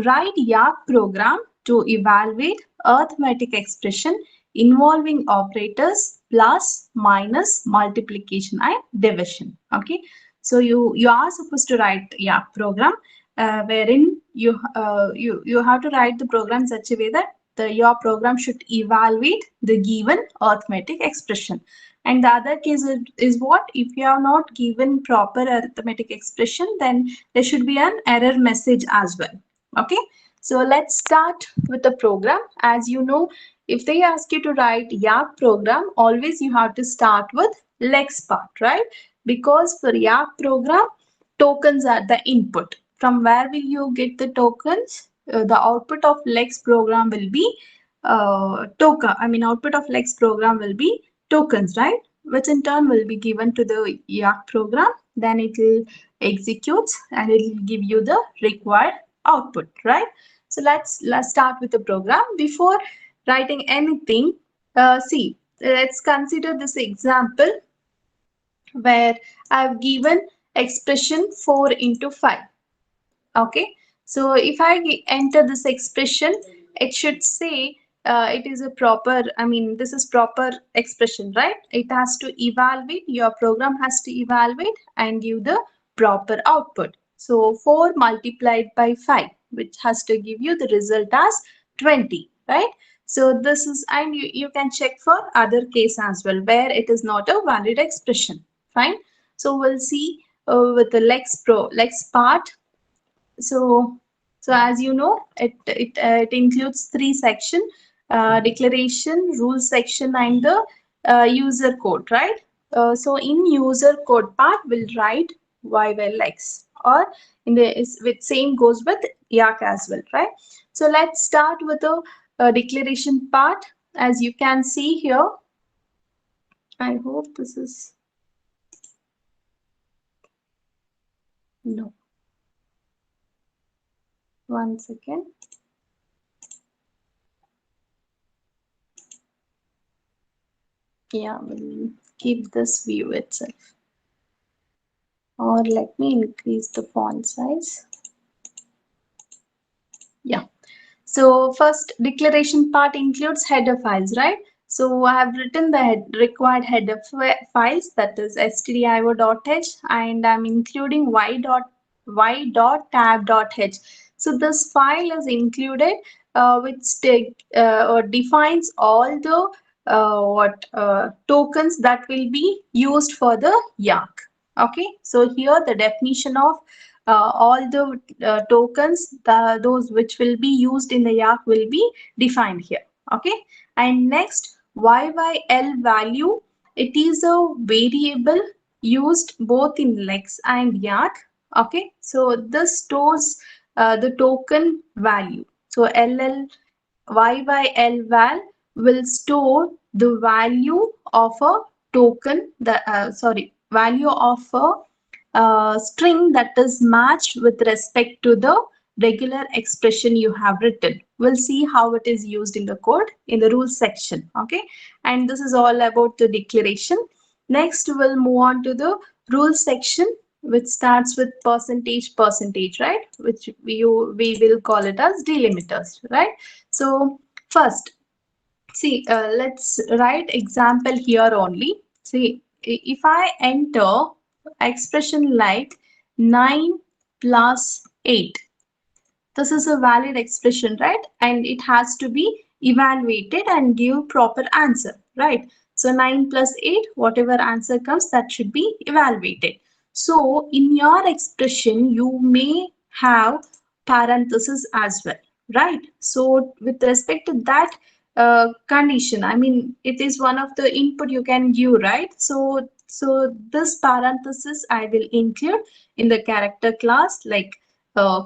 write YARC program to evaluate arithmetic expression involving operators plus, minus, multiplication and division. Okay, so you are supposed to write YARC program wherein you have to write the program in such a way that your program should evaluate the given arithmetic expression. And the other case is what? If you are not given proper arithmetic expression, then there should be an error message as well. Okay, so let's start with the program. As you know, if they ask you to write YARC program, always you have to start with lex part, right? Because for YARC program, tokens are the input. From where will you get the tokens? The output of lex program will be output of lex program will be tokens, right? Which in turn will be given to the YARC program. Then it will execute and it will give you the required output, right? So let's start with the program. Before writing anything, let's consider this example where I've given expression 4 into 5. Okay, so if I enter this expression, it should say it is a proper, this is proper expression, right? It has to evaluate, your program has to evaluate and give the proper output. So 4 multiplied by 5, which has to give you the result as 20, right? So this is, and you can check for other case as well, where it is not a valid expression, fine? So we'll see with the lex part. So as you know, it includes 3 section: declaration, rule section, and the user code, right? So in user code part, we'll write y well x, or in the with same goes with YARC as well, right? So let's start with the declaration part. As you can see here, I hope this is no. One second. Yeah, we'll keep this view itself. Or let me increase the font size. Yeah. So first declaration part includes header files, right? So I have written the required header files, that is stdio.h, and I'm including y.tab.h. So this file is included, which defines all the tokens that will be used for the YARC. Okay, so here the definition of all the tokens, those which will be used in the YARC will be defined here. Okay, and next, YYL value, it is a variable used both in lex and YARC. Okay, so this stores the token value. So YYL val will store the value of a token, value of a string that is matched with respect to the regular expression you have written. We'll see how it is used in the code in the rules section. Okay, and this is all about the declaration. Next, we'll move on to the rules section, which starts with percentage, right? Which we will call it as delimiters, right? So first, let's write example here only. See, if I enter expression like 9 plus 8, this is a valid expression, right? And it has to be evaluated and give proper answer, right? So 9 plus 8, whatever answer comes, that should be evaluated. So in your expression, you may have parenthesis as well, right? So with respect to that condition, it is one of the input you can give, right? So this parenthesis I will include in the character class, like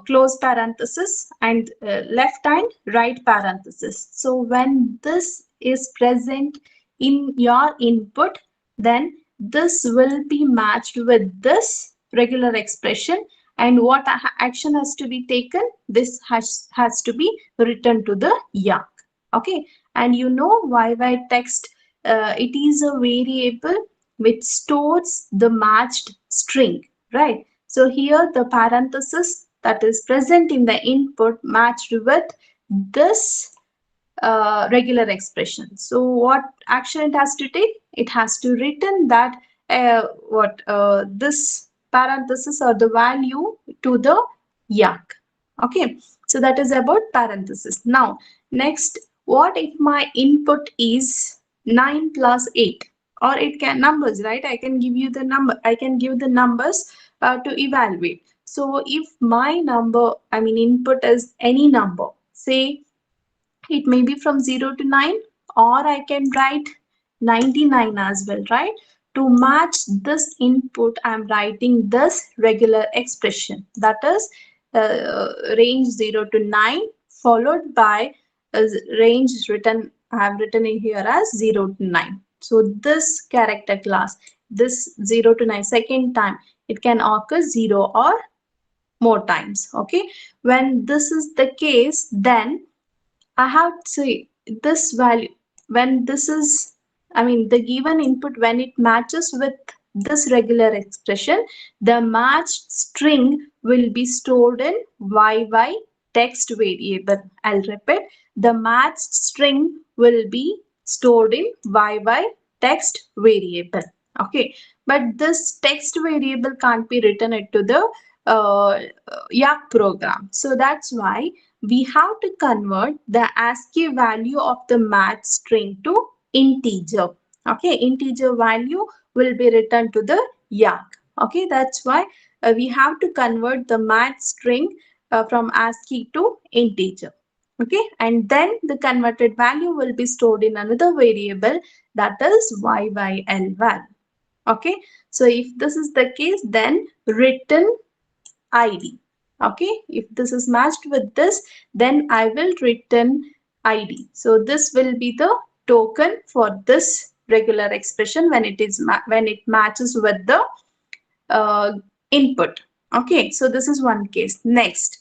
close parenthesis and left and right parenthesis. So when this is present in your input, then this will be matched with this regular expression, and what action has to be taken? This has to be written to the YARC. Okay, and you know YY text, it is a variable which stores the matched string, right? So here the parenthesis that is present in the input matched with this regular expression. So what action it has to take? It has to return that this parenthesis or the value to the yak. Okay, so that is about parenthesis. Now next, what if my input is 9 plus 8, or it can numbers, right? I can give you the number, I can give the numbers to evaluate. So if my number, I mean input is any number, say it may be from 0 to 9, or I can write 99 as well, right? To match this input, I'm writing this regular expression, that is range 0 to 9 followed by range written, I have written in here as 0 to 9. So this character class, this 0 to 9 second time, it can occur 0 or more times. Okay, when this is the case, then I have to say this value, when this is, I mean the given input, when it matches with this regular expression, the matched string will be stored in YY text variable. I'll repeat, the matched string will be stored in YY text variable. Okay, but this text variable can't be written into the YAK program. So that's why we have to convert the ASCII value of the match string to integer. Okay, integer value will be returned to the YAK. Okay, that's why we have to convert the match string from ASCII to integer. Okay, and then the converted value will be stored in another variable, that is YYL value. Okay, so if this is the case, then return ID. Okay, if this is matched with this, then I will return ID. So this will be the token for this regular expression when it is when it matches with the input. Okay, so this is one case. Next,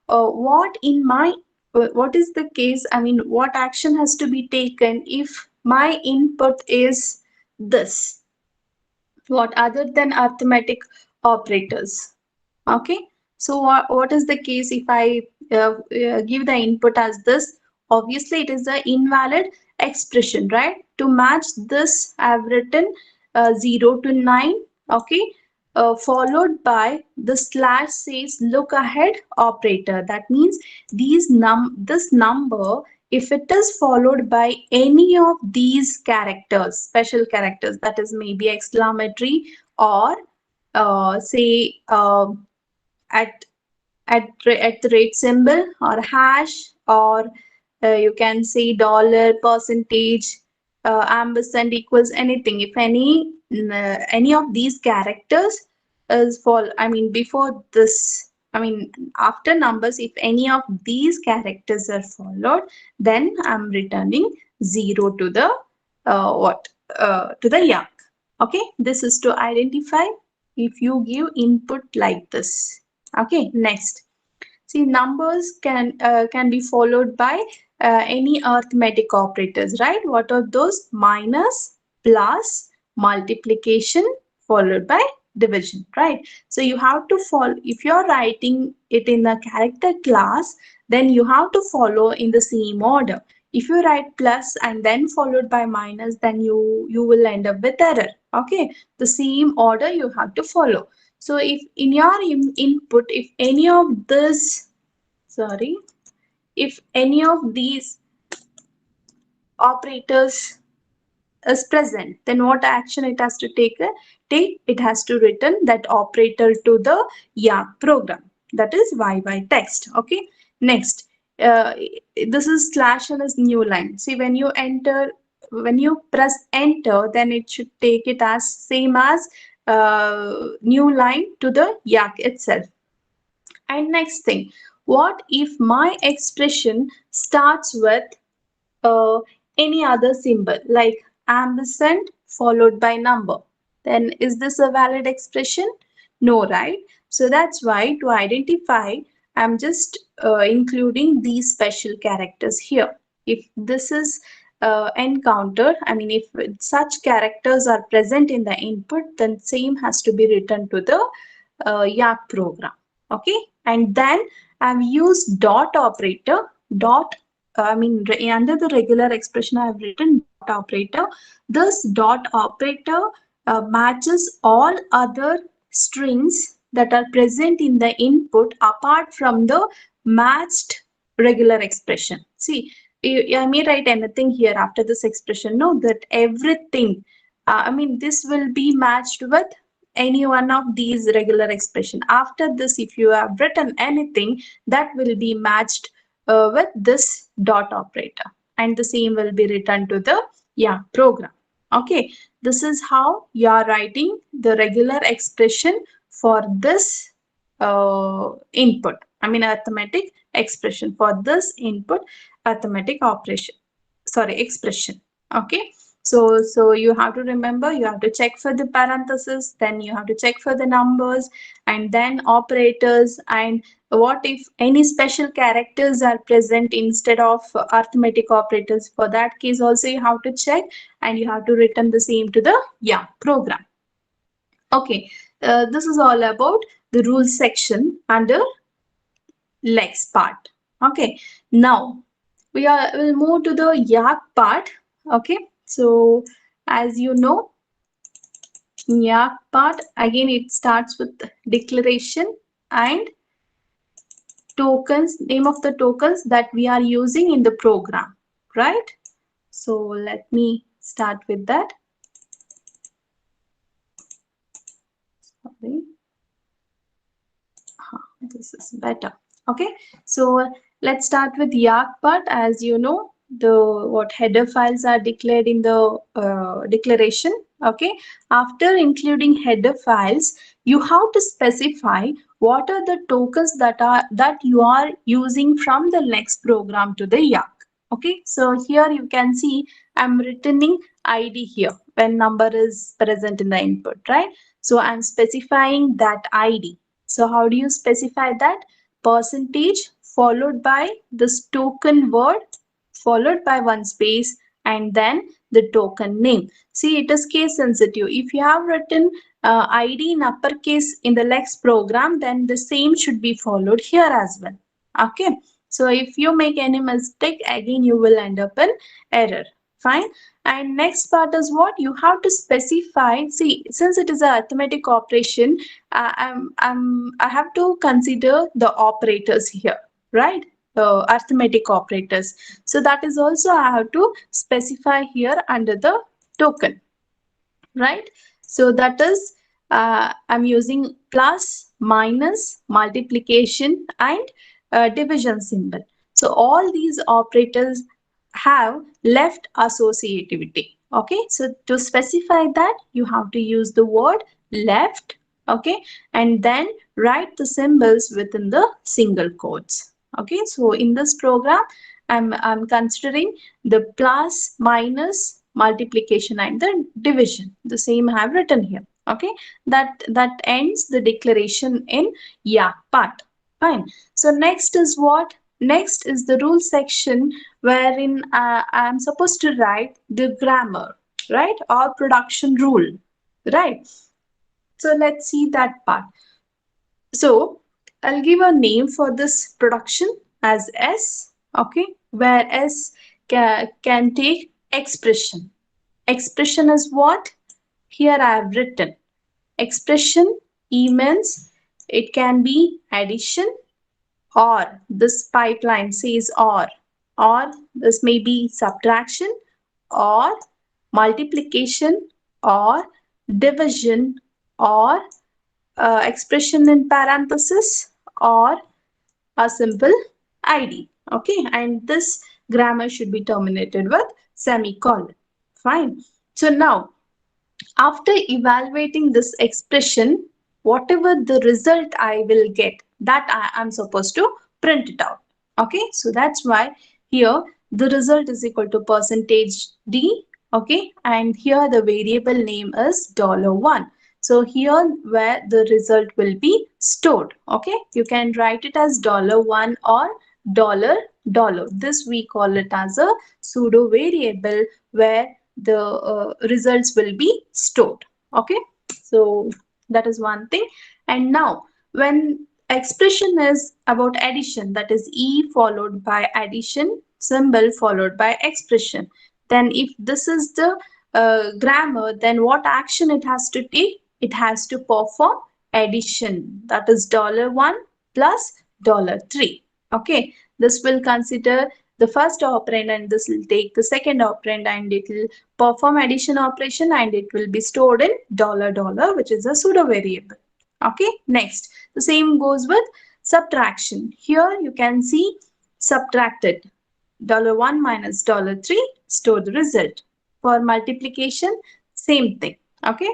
what is the case? I mean, what action has to be taken if my input is this? What other than arithmetic operators? Okay, so what is the case if I give the input as this? Obviously it is an invalid expression, right? To match this, I have written 0 to 9. Okay, followed by the slash says look ahead operator. That means this number, if it is followed by any of these characters, special characters, that is maybe exclamatory or say at at the rate symbol or hash, or you can say dollar, percentage, ampersand, equals, anything. If any of these characters is for, I mean before this, I mean after numbers, if any of these characters are followed, then I'm returning 0 to the what to the YAK. Okay, this is to identify if you give input like this. Okay, next. See, numbers can be followed by any arithmetic operators, right? What are those? Minus, plus, multiplication, followed by division, right? So you have to follow, if you're writing it in a character class, then you have to follow in the same order. If you write plus and then followed by minus, then you will end up with error. Okay, the same order you have to follow. So if in your input, if any of this, sorry, if any of these operators is present, then what action it has to take? It has to return that operator to the YAK program, that is YY text. Okay, next, uh, this is slash and is new line. See, when you press enter, then it should take it as same as new line to the YAK itself. And next thing, what if my expression starts with uh, any other symbol like ampersand followed by number? Then is this a valid expression? No, right? So that's why to identify, I'm just including these special characters here. If this is encountered, I mean if such characters are present in the input, then same has to be written to the YAK program. Okay, and then I've used dot operator. Dot, under the regular expression I've written dot operator. This dot operator matches all other strings that are present in the input apart from the matched regular expression. See, I may write anything here after this expression. No, that everything, this will be matched with any one of these regular expression. After this, if you have written anything, that will be matched with this dot operator, and the same will be written to the program. Okay, this is how you are writing the regular expression for this input. Arithmetic expression for this input arithmetic operation. Sorry, expression. Okay. So you have to remember, you have to check for the parentheses, then you have to check for the numbers, and then operators, and what if any special characters are present instead of arithmetic operators. For that case also you have to check, and you have to return the same to the program. Okay, this is all about the rules section under legs part. Okay, now we'll move to the yak part. Okay, so as you know, yak part, again it starts with declaration and tokens, name of the tokens that we are using in the program, right? So let me start with that. Sorry. This is better. Okay, so let's start with yak part. As you know, what header files are declared in the declaration. Okay, after including header files, you have to specify what are the tokens that you are using from the next program to the yak. Okay, so here you can see I'm returning ID here when number is present in the input, right? So I'm specifying that ID. So how do you specify that? Percentage followed by this token word followed by one space and then the token name. See, it is case sensitive. If you have written ID in uppercase in the next program, then the same should be followed here as well. Okay. So if you make any mistake, again you will end up in error. Fine. And next part is what you have to specify. See, since it is an arithmetic operation, I have to consider the operators here, right? Arithmetic operators. So that is also I have to specify here under the token, right? So that is I'm using plus, minus, multiplication, and division symbol. So all these operators have left associativity. Okay, so to specify that, you have to use the word left. Okay, and then write the symbols within the single quotes. Okay, so in this program, I'm considering the plus, minus, multiplication, and the division. The same I have written here. Okay, that ends the declaration in yak part. Fine. So next is what? Next is the rule section wherein I am supposed to write the grammar, right? Or production rule, right? So let's see that part. So I'll give a name for this production as S, okay, where S can take expression. Expression is what? Here I have written. Expression E means it can be addition, or this pipeline says or this may be subtraction, or multiplication, or division, or expression in parenthesis, or a simple ID. Okay, and this grammar should be terminated with semicolon. Fine. So now, after evaluating this expression, whatever the result I will get, that I am supposed to print it out. Okay, so that's why here the result is equal to percentage %D. Okay, and here the variable name is $1. So here where the result will be stored. Okay, you can write it as $1 or $. This we call it as a pseudo variable where the results will be stored. Okay, so that is one thing. And now when expression is about addition, that is E followed by addition symbol followed by expression. Then if this is the grammar, then what action it has to take? It has to perform addition, that is $1 plus $3. Okay, this will consider the first operand and this will take the second operand and it will perform addition operation and it will be stored in $, which is a pseudo variable. Okay, next the same goes with subtraction. Here you can see subtracted $1 minus $3, store the result. For multiplication, same thing. Okay,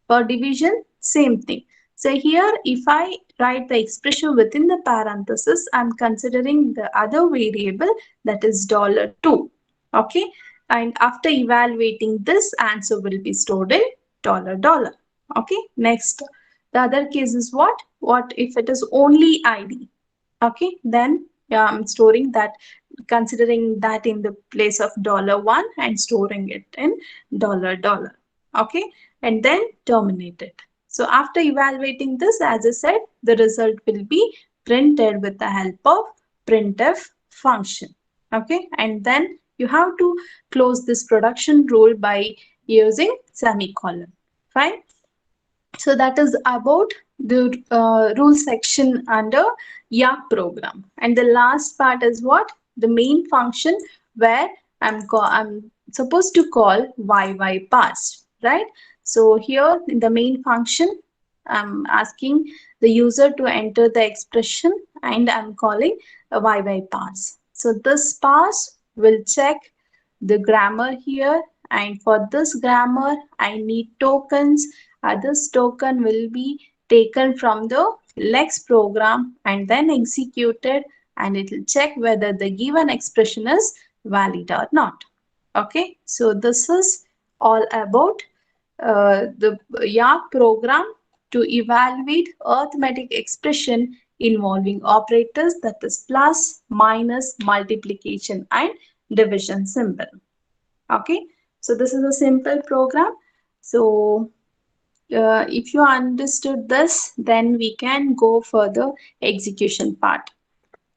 for division, same thing. So here if I write the expression within the parenthesis, I'm considering the other variable, that is $2. Okay, and after evaluating this, answer will be stored in $. Okay, next the other case is what if it is only ID? Okay, then I'm storing that, considering that in the place of $1 and storing it in $. Okay, and then terminate it. So after evaluating this, as I said, the result will be printed with the help of printf function. Okay, and then you have to close this production rule by using semicolon. Fine. So that is about the rule section under YARC program. And the last part is what? The main function where I'm supposed to call YY right? So here in the main function, I'm asking the user to enter the expression and I'm calling a YY pass. So this pass will check the grammar here, and for this grammar I need tokens. This token will be taken from the Lex program and then executed, and it will check whether the given expression is valid or not. Okay, so this is all about the YARC program to evaluate arithmetic expression involving operators, that is plus, minus, multiplication and division symbol. Okay, so this is a simple program. So if you understood this, then we can go for the execution part.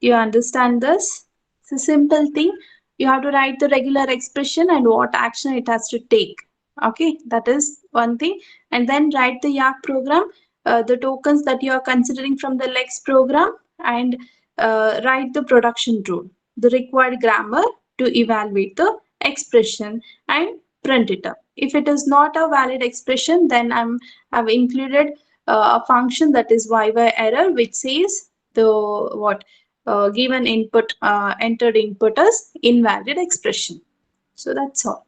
You understand this? It's a simple thing. You have to write the regular expression and what action it has to take. Okay, that is one thing. And then write the YARC program, the tokens that you are considering from the Lex program, and write the production rule, the required grammar to evaluate the expression and print it up. If it is not a valid expression, then I've included a function, that is YY error, which says the what given input entered input as invalid expression. So that's all.